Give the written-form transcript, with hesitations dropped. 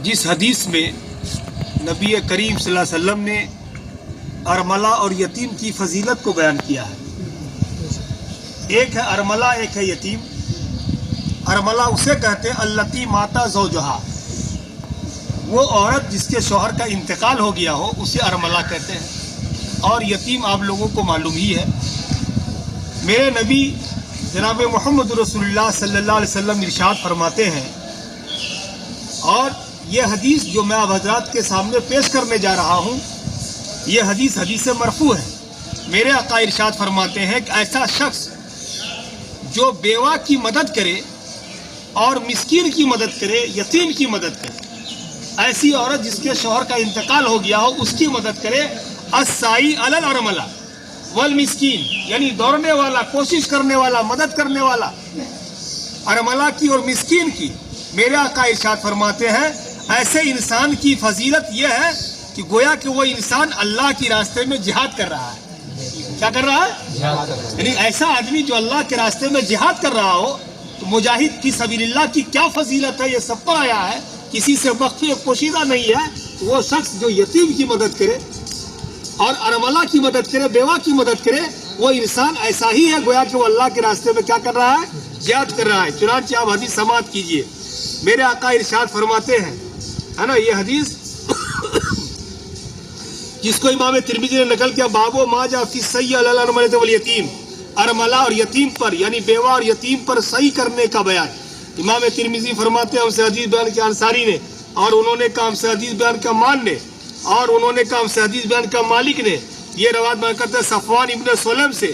جس حدیث میں نبی کریم صلی اللہ علیہ وسلم نے ارملہ اور یتیم کی فضیلت کو بیان کیا ہے. ایک ہے ارملہ، ایک ہے یتیم. ارملہ اسے کہتے ہیں التی ماتا زوجہا، وہ عورت جس کے شوہر کا انتقال ہو گیا ہو اسے ارملہ کہتے ہیں. اور یتیم آپ لوگوں کو معلوم ہی ہے. میرے نبی جناب محمد رسول اللہ صلی اللہ علیہ وسلم ارشاد فرماتے ہیں، اور یہ حدیث جو میں آپ حضرات کے سامنے پیش کرنے جا رہا ہوں یہ حدیث مرفوع ہے. میرے آقا ارشاد فرماتے ہیں کہ ایسا شخص جو بیوہ کی مدد کرے اور مسکین کی مدد کرے، یتیم کی مدد کرے، ایسی عورت جس کے شوہر کا انتقال ہو گیا ہو اس کی مدد کرے. السائی علی الارملہ والمسکین، یعنی دوڑنے والا، کوشش کرنے والا، مدد کرنے والا ارملہ کی اور مسکین کی. میرے آقا ارشاد فرماتے ہیں ایسے انسان کی فضیلت یہ ہے کہ گویا کہ وہ انسان اللہ کی راستے میں جہاد کر رہا ہے. کیا کر رہا ہے؟ یعنی ایسا آدمی جو اللہ کے راستے میں جہاد کر رہا ہو تو مجاہد کی سبیل اللہ کی کیا فضیلت ہے، یہ سب پر آیا ہے، کسی سے مخفی پوشیدہ نہیں ہے. وہ شخص جو یتیم کی مدد کرے اور ارملہ کی مدد کرے، بیوہ کی مدد کرے، وہ انسان ایسا ہی ہے گویا کہ وہ اللہ کے راستے میں کیا کر رہا ہے، جہاد کر رہا ہے. چنانچہ آپ حدیث سماعت کیجئے. میرے آقا ارشاد فرماتے ہیں، ہے نا، یہ حدیث جس کو امام ترمذی نے نقل کیا، بابو ما جاء فی الصی علی الارملۃ والیتیم، ارملہ اور یتیم پر یعنی بیوہ اور یتیم پر صحیح کرنے کا بیان. امام ترمذی فرماتے ہیں ہم سے حدیث بیان کیا انصاری نے، اور انہوں نے کہا ہم سے حدیث بیان کیا مان نے، اور انہوں نے کہا ہم سے حدیث بیان کیا مالک نے. یہ روایت بیان کرتے ہیں صفوان ابن سلم سے